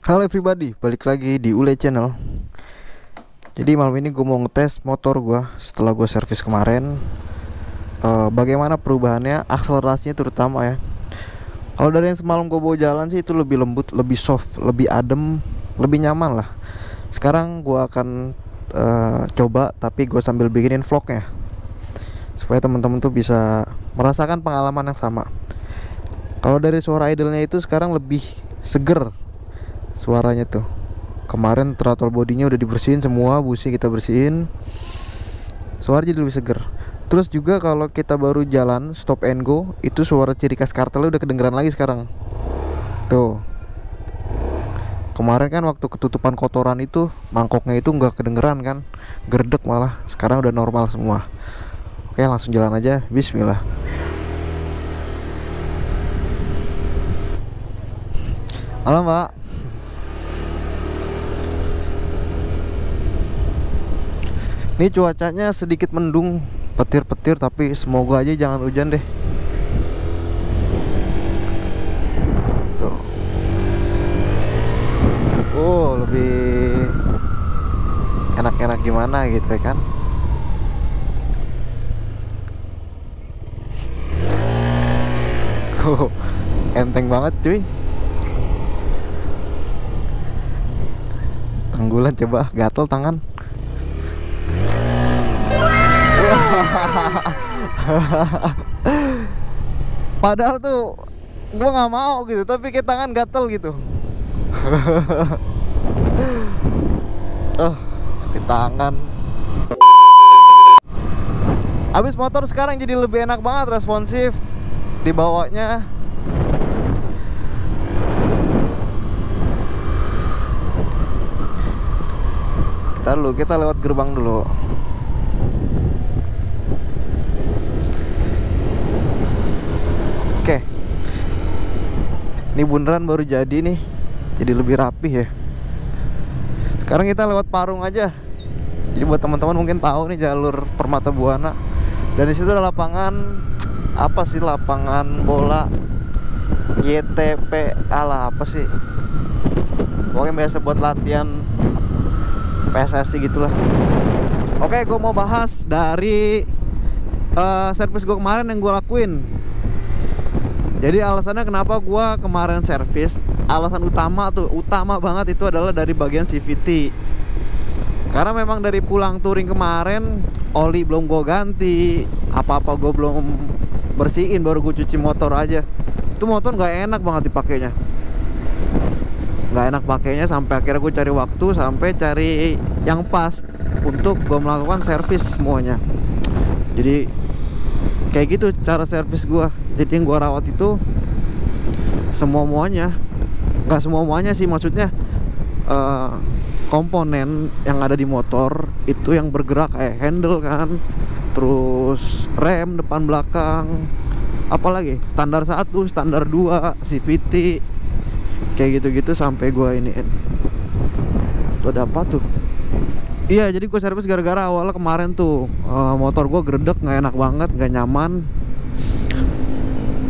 Halo everybody, balik lagi di Ule Channel. Jadi malam ini gue mau ngetes motor gue setelah gue servis kemarin. Bagaimana perubahannya, akselerasinya terutama ya. Kalau dari yang semalam gue bawa jalan sih itu lebih lembut, lebih soft, lebih adem, lebih nyaman lah. Sekarang gue akan coba, tapi gue sambil bikinin vlognya supaya teman-teman tuh bisa merasakan pengalaman yang sama. Kalau dari suara idle-nya itu sekarang lebih seger suaranya tuh. Kemarin throttle bodinya udah dibersihin semua, busi kita bersihin, suara jadi lebih seger. Terus juga kalau kita baru jalan stop and go, itu suara ciri khas kartelnya udah kedengeran lagi sekarang. Tuh. Kemarin kan waktu ketutupan kotoran itu mangkoknya itu nggak kedengeran kan, gerdek malah. Sekarang udah normal semua. Oke, langsung jalan aja. Bismillah. Halo Mbak. Ini cuacanya sedikit mendung, petir-petir, tapi semoga aja jangan hujan deh. Tuh. Lebih enak-enak gimana gitu ya kan. Enteng banget cuy. Tanggulan coba, gatel tangan. Padahal tuh gua nggak mau gitu, tapi kayak tangan gatel gitu. Di tangan. Abis motor sekarang jadi lebih enak banget, responsif dibawanya. Kita lewat gerbang dulu. Oke. Ini bundaran baru jadi nih, jadi lebih rapih ya. Sekarang kita lewat Parung aja. Jadi buat teman-teman mungkin tahu nih jalur Permata Buana. Dan di situ ada lapangan apa sih, lapangan bola YTP ala apa sih? Pokoknya biasa buat latihan PSSI gitulah. Oke, gue mau bahas dari servis gue kemarin yang gue lakuin. Jadi alasannya kenapa gue kemarin servis, alasan utama banget itu adalah dari bagian CVT. Karena memang dari pulang touring kemarin, oli belum gue ganti, apa-apa gue belum bersihin, baru gue cuci motor aja. Itu motor nggak enak banget dipakainya. Nggak enak pakainya sampai akhirnya gue cari waktu, sampai cari yang pas untuk gue melakukan servis semuanya. Jadi kayak gitu cara servis gue. Jadi yang gue rawat itu semua-muanya, nggak semua-muanya sih, maksudnya komponen yang ada di motor itu yang bergerak, kayak handle kan, terus rem depan belakang, apalagi standar 1, standar 2, CVT, kayak gitu-gitu sampai gue iniin. Tuh ada apa tuh? Iya, jadi gue servis gara-gara awalnya kemarin tuh motor gue gerdek, nggak enak banget, nggak nyaman.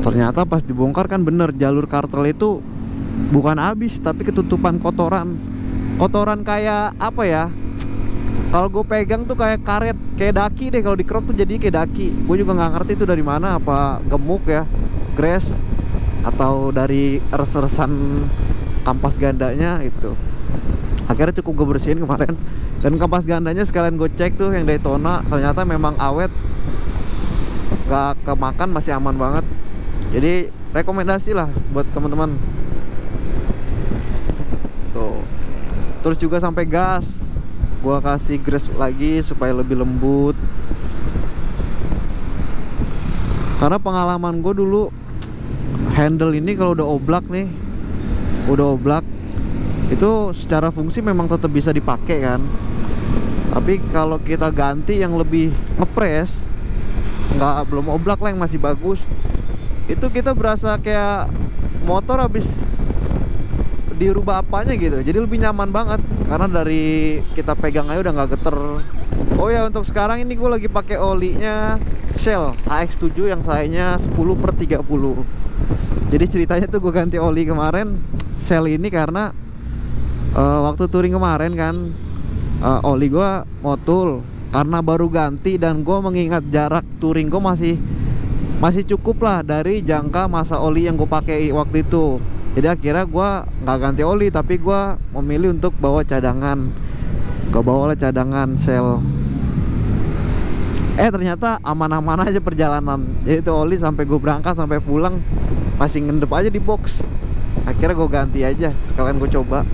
Ternyata pas dibongkar kan bener, jalur kartel itu bukan habis tapi ketutupan kotoran. Kotoran kayak apa ya, kalau gue pegang tuh kayak karet, kayak daki deh. Kalau dikerok tuh jadi kayak daki. Gue juga nggak ngerti itu dari mana, apa gemuk ya, grass, atau dari res-resan kampas gandanya itu. Akhirnya cukup gue bersihin kemarin. Dan kampas gandanya sekalian gue cek tuh yang Daytona, ternyata memang awet, gak kemakan, masih aman banget. Jadi rekomendasi lah buat teman-teman. Tuh. Terus juga sampai gas gua kasih grease lagi supaya lebih lembut. Karena pengalaman gue dulu, handle ini kalau udah oblak nih, itu secara fungsi memang tetap bisa dipakai kan. Tapi kalau kita ganti yang lebih ngepres, belum oblak lah, yang masih bagus, itu kita berasa kayak motor habis dirubah apanya gitu. Jadi lebih nyaman banget karena dari kita pegang aja udah nggak geter. Oh ya, untuk sekarang ini gue lagi pakai olinya Shell AX7 yang sayanya 10/30. Jadi ceritanya tuh gue ganti oli kemarin Shell ini karena waktu touring kemarin kan, oli gue motul karena baru ganti, dan gue mengingat jarak touring gue masih cukup lah dari jangka masa oli yang gue pakai waktu itu. Jadi akhirnya gue nggak ganti oli, tapi gue memilih untuk bawa cadangan. Gue bawa lah cadangan Shell. Ternyata aman-aman aja perjalanan. Jadi itu oli sampai gue berangkat sampai pulang masih ngendep aja di box. Akhirnya gue ganti aja, sekalian gue coba.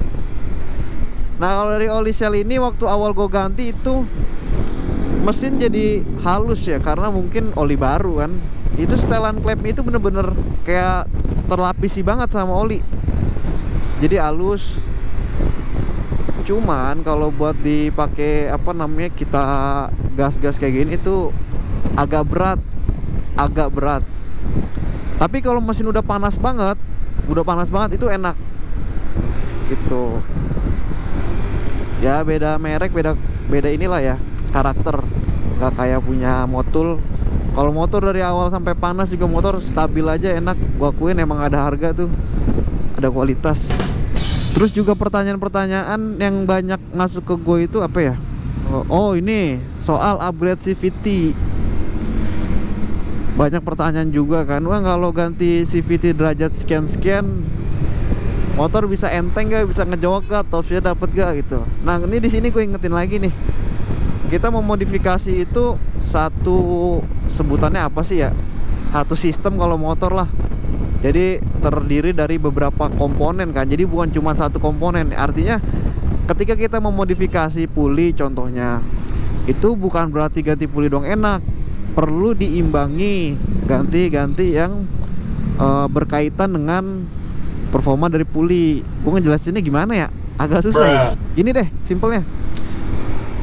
Nah kalau dari oli Shell ini waktu awal gue ganti itu mesin jadi halus ya, karena mungkin oli baru kan. Itu setelan klepnya itu bener-bener kayak terlapisi banget sama oli, jadi halus. Cuman kalau buat dipakai apa namanya, kita gas-gas kayak gini itu agak berat. Tapi kalau mesin udah panas banget itu enak gitu. Ya beda merek, beda inilah ya, karakter. Gak kayak punya motul. Kalau motor dari awal sampai panas juga motor stabil aja, enak. Gua akuin emang ada harga tuh, ada kualitas. Terus juga pertanyaan-pertanyaan yang banyak masuk ke gue itu apa ya? Oh ini soal upgrade CVT. Banyak pertanyaan juga kan, wah kalau ganti CVT derajat sekian-sekian motor bisa enteng gak, bisa ngejawab gak, topsnya dapet gak gitu. Nah ini di sini gue ingetin lagi nih, kita memodifikasi itu satu sebutannya apa sih ya? Satu sistem kalau motor lah. Jadi terdiri dari beberapa komponen kan. Jadi bukan cuma satu komponen. Artinya ketika kita memodifikasi puli contohnya, itu bukan berarti ganti puli doang enak. Perlu diimbangi ganti-ganti yang berkaitan dengan performa dari puli. Gue ngejelasinnya gimana ya? Agak susah ya. Gini deh simpelnya.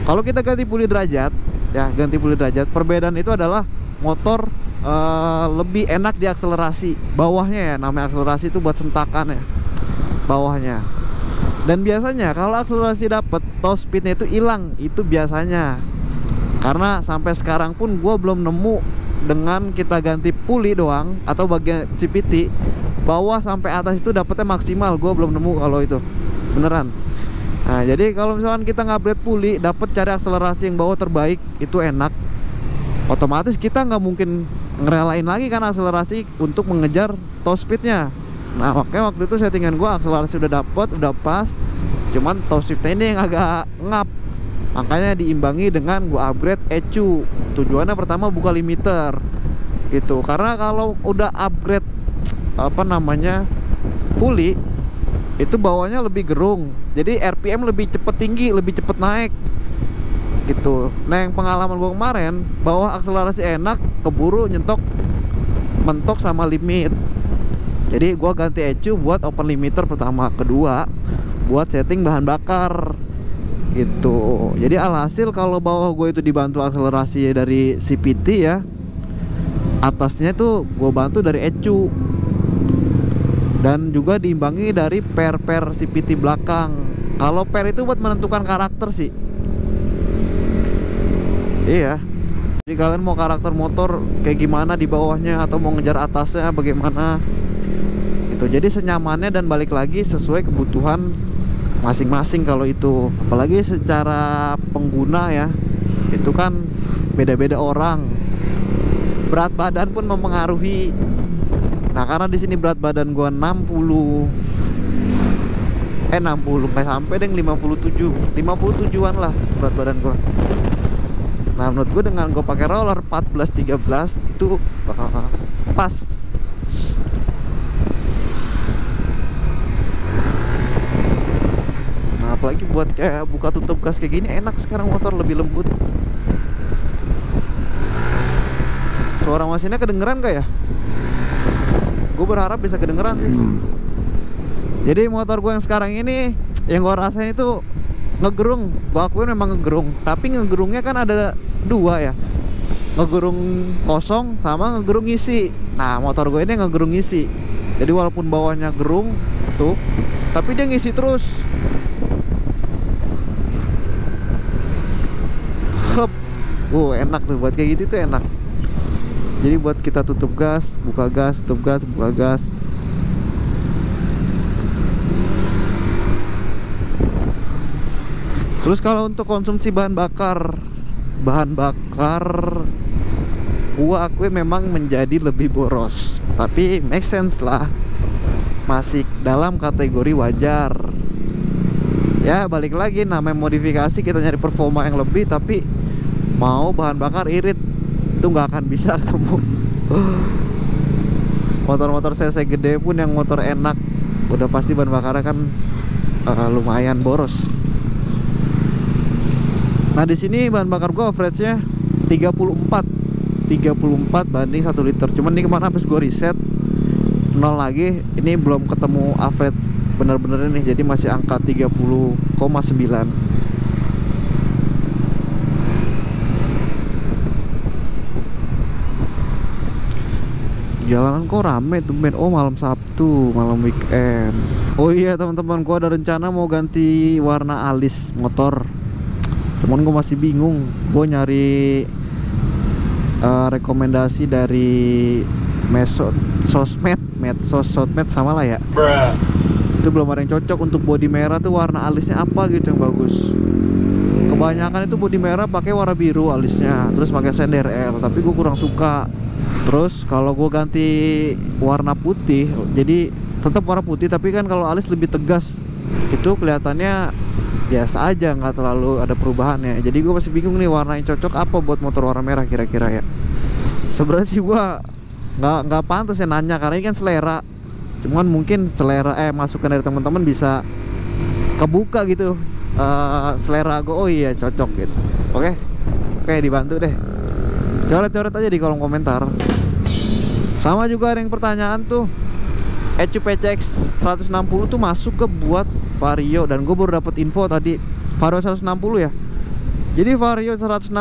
Kalau kita ganti puli derajat, ya ganti puli derajat, perbedaan itu adalah motor lebih enak di akselerasi bawahnya ya, namanya akselerasi itu buat sentakan ya, bawahnya. Dan biasanya kalau akselerasi dapet, top speednya itu hilang, itu biasanya. Karena sampai sekarang pun gue belum nemu dengan kita ganti puli doang atau bagian CVT bawah sampai atas itu dapetnya maksimal, gue belum nemu kalau itu beneran. Nah jadi kalau misalkan kita ngupgrade puli, dapet cari akselerasi yang bawah terbaik, itu enak. Otomatis kita nggak mungkin ngerelain lagi kan akselerasi untuk mengejar top speednya. Nah makanya waktu itu settingan gue akselerasi udah dapet, udah pas, cuman top speednya ini yang agak ngap. Makanya diimbangi dengan gue upgrade ECU. Tujuannya pertama buka limiter gitu, karena kalau udah upgrade apa namanya puli, itu bawahnya lebih gerung, jadi RPM lebih cepet tinggi, lebih cepet naik gitu. Nah yang pengalaman gue kemarin, bawah akselerasi enak, keburu mentok sama limit. Jadi gue ganti ECU buat open limiter pertama, kedua buat setting bahan bakar gitu. Jadi alhasil kalau bawah gue itu dibantu akselerasi dari CVT ya, atasnya tuh gue bantu dari ECU, dan juga diimbangi dari per CVT belakang. Kalau per itu buat menentukan karakter sih. Iya. Jadi kalian mau karakter motor kayak gimana di bawahnya, atau mau ngejar atasnya bagaimana itu. Jadi senyamannya, dan balik lagi sesuai kebutuhan masing-masing. Kalau itu apalagi secara pengguna ya, itu kan beda-beda orang. Berat badan pun mempengaruhi. Nah karena di sini berat badan gua 60 nggak sampai deh, 57an lah berat badan gua. Nah menurut gue dengan gue pakai roller 14-13 itu pas. Nah apalagi buat kayak buka tutup gas kayak gini enak. Sekarang motor lebih lembut. Suara mesinnya kedengeran gak ya? Gue berharap bisa kedengeran sih. Jadi motor gue yang sekarang ini, yang gue rasain itu ngegerung. Gue akuin memang ngegerung, tapi ngegerungnya kan ada dua ya, ngegerung kosong sama ngegerung isi. Nah motor gue ini ngegerung isi. Jadi walaupun bawahnya gerung tuh, tapi dia ngisi terus. Hup. Enak tuh buat kayak gitu tuh enak. Jadi buat kita tutup gas, buka gas, tutup gas, buka gas, Terus kalau untuk konsumsi bahan bakar gua akui memang menjadi lebih boros, tapi make sense lah, masih dalam kategori wajar. Ya balik lagi, namanya modifikasi, kita nyari performa yang lebih tapi mau bahan bakar irit, itu nggak akan bisa kamu. Motor-motor cc gede pun yang motor enak udah pasti bahan bakarnya kan lumayan boros. Nah di sini bahan bakar gua average-nya 34 banding 1 liter. Cuman ini kemana habis gue reset 0 lagi, ini belum ketemu average bener-bener ini, jadi masih angka 30,9. Jalanan kok rame tuh men. Oh malam Sabtu, malam weekend. Oh iya teman-teman, gue ada rencana mau ganti warna alis motor. Cuman gue masih bingung. Gue nyari rekomendasi dari sosmed sama lah ya. Itu belum ada yang cocok. Untuk bodi merah tuh warna alisnya apa gitu yang bagus. Kebanyakan itu bodi merah pakai warna biru alisnya, terus pakai sender L, tapi gue kurang suka. Terus kalau gue ganti warna putih, jadi tetap warna putih tapi kan kalau alis lebih tegas, itu kelihatannya biasa aja, nggak terlalu ada perubahannya. Jadi gue masih bingung nih warna yang cocok apa buat motor warna merah kira-kira ya. Sebenarnya sih gue nggak pantas ya nanya, karena ini kan selera. Cuman mungkin selera masukan dari teman-teman bisa kebuka gitu, selera gue. Oh iya cocok gitu. Oke, dibantu deh. Coret-coret aja di kolom komentar. Sama juga ada yang pertanyaan tuh, ECU PCX 160 tuh masuk ke buat Vario, dan gue baru dapat info tadi, Vario 160 ya. Jadi Vario 160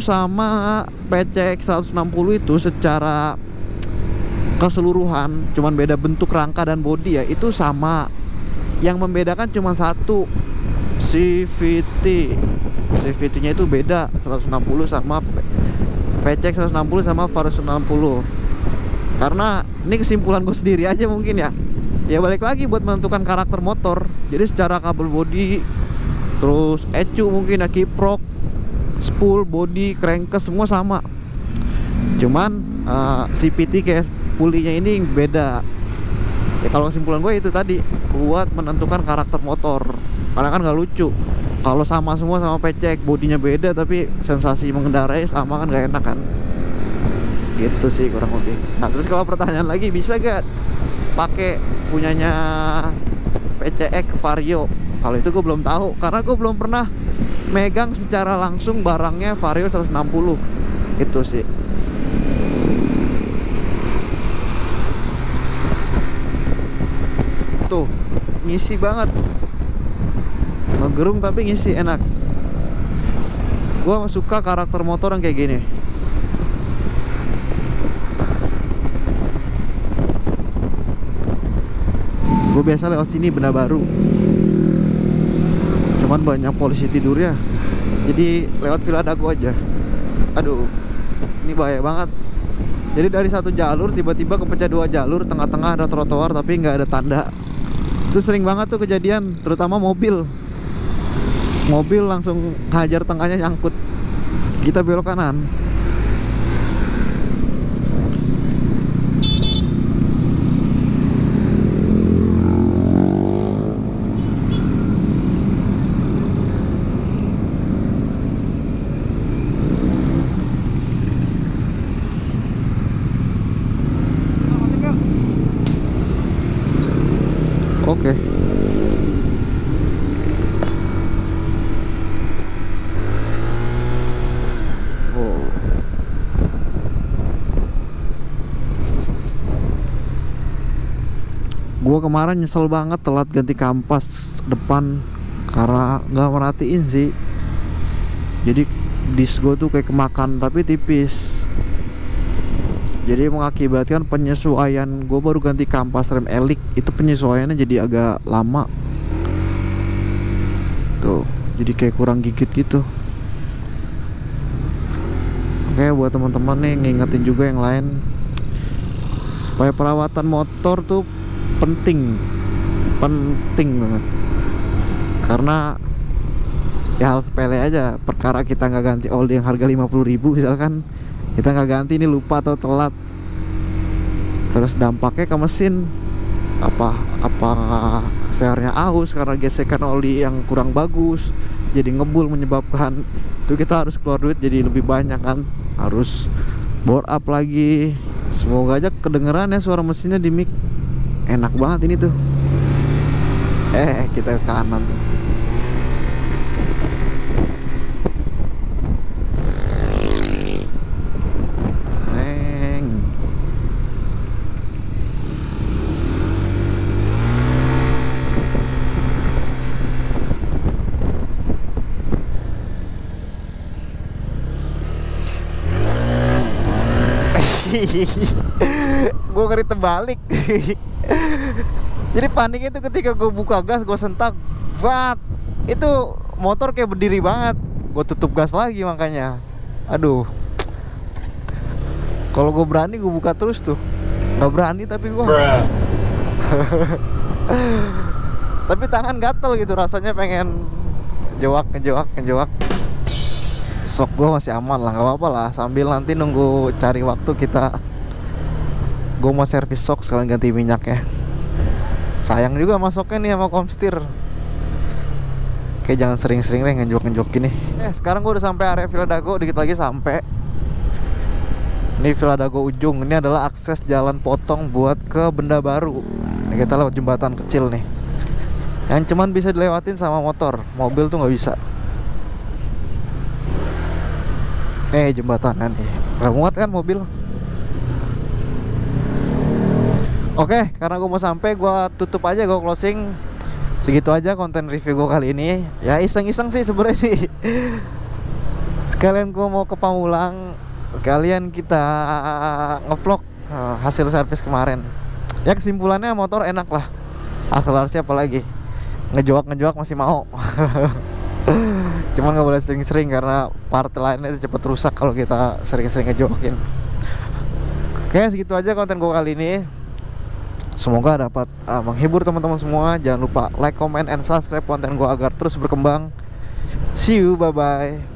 sama PCX 160 itu secara keseluruhan cuman beda bentuk rangka dan bodi ya, itu sama. Yang membedakan cuma satu, CVT. CVT-nya itu beda 160 sama PCX 160 sama Vario 160. Karena ini kesimpulan gue sendiri aja mungkin ya. Ya balik lagi buat menentukan karakter motor. Jadi secara kabel bodi, terus ECU mungkin ya, kiprok, spool, bodi, crankcase semua sama. Cuman CVT kayak pulinya ini beda. Ya kalau kesimpulan gue itu tadi, buat menentukan karakter motor. Karena kan nggak lucu kalau sama semua sama PCX, bodinya beda tapi sensasi mengendarai sama, kan nggak enak kan. Gitu sih kurang lebih. Nah terus kalau pertanyaan lagi, bisa gak pakai punyanya PCX Vario? Kalau itu gue belum tahu, karena gue belum pernah megang secara langsung barangnya Vario 160. Itu sih. Tuh ngisi banget, ngegerung tapi ngisi enak. Gue suka karakter motor yang kayak gini. Gue biasa lewat sini Benda Baru, cuman banyak polisi tidur ya, jadi lewat Villa Dago aja. Aduh, ini bahaya banget. Jadi dari satu jalur tiba-tiba kepecah 2 jalur, tengah-tengah ada trotoar tapi nggak ada tanda. Itu sering banget tuh kejadian, terutama mobil langsung hajar tengahnya, nyangkut. Kita belok kanan. Oke. Oh. Gua kemarin nyesel banget telat ganti kampas depan karena nggak merhatiin sih. Jadi disk gue tuh kayak kemakan tapi tipis. Jadi mengakibatkan penyesuaian, gue baru ganti kampas rem elik, itu penyesuaiannya jadi agak lama. Tuh, jadi kayak kurang gigit gitu. Oke, buat teman-teman nih ngingetin juga yang lain, supaya perawatan motor tuh penting banget. Karena Ya hal sepele aja, perkara kita nggak ganti oli yang harga 50.000 misalkan, kita nggak ganti ini, lupa atau telat, terus dampaknya ke mesin apa sehernya aus karena gesekan oli yang kurang bagus, jadi ngebul, menyebabkan itu kita harus keluar duit jadi lebih banyak kan, harus bore up lagi. Semoga aja kedengeran ya suara mesinnya di mic. Enak banget ini tuh. Kita ke kanan tuh. Gue ngeri terbalik. Jadi paniknya itu ketika gue buka gas, gue sentak, itu motor kayak berdiri banget. Gue tutup gas lagi makanya. Aduh. Kalau gue berani gue buka terus tuh. Gak berani tapi gue. Tapi tangan gatel gitu, rasanya pengen ngejawak. Sok gue masih aman lah, nggak apa-apa lah. Sambil nanti nunggu cari waktu gue mau servis sok sekalian ganti minyak ya. Sayang juga masuknya nih sama komstir. Kayak jangan sering-sering deh ngejok gini. Sekarang gue udah sampai area Villa Dago, dikit lagi sampai. Ini Villa Dago ujung. Ini adalah akses jalan potong buat ke Benda Baru. Ini kita lewat jembatan kecil nih, yang cuman bisa dilewatin sama motor, mobil tuh nggak bisa. Jembatan nih nggak muat kan mobil. Oke, karena gue mau sampai, gue tutup aja, gue closing. Segitu aja konten review gue kali ini. Ya iseng-iseng sih sebenarnya nih. Sekalian gue mau ke Pamulang, sekalian kita ngevlog hasil servis kemarin. Ya kesimpulannya motor enak lah, akselerasi apalagi, ngejawak masih mau. Cuman nggak boleh sering-sering karena part lainnya itu cepet rusak kalau kita sering-sering ngejokin. Oke, segitu aja konten gue kali ini. Semoga dapat menghibur teman-teman semua. Jangan lupa like, comment, and subscribe konten gue agar terus berkembang. See you, bye-bye.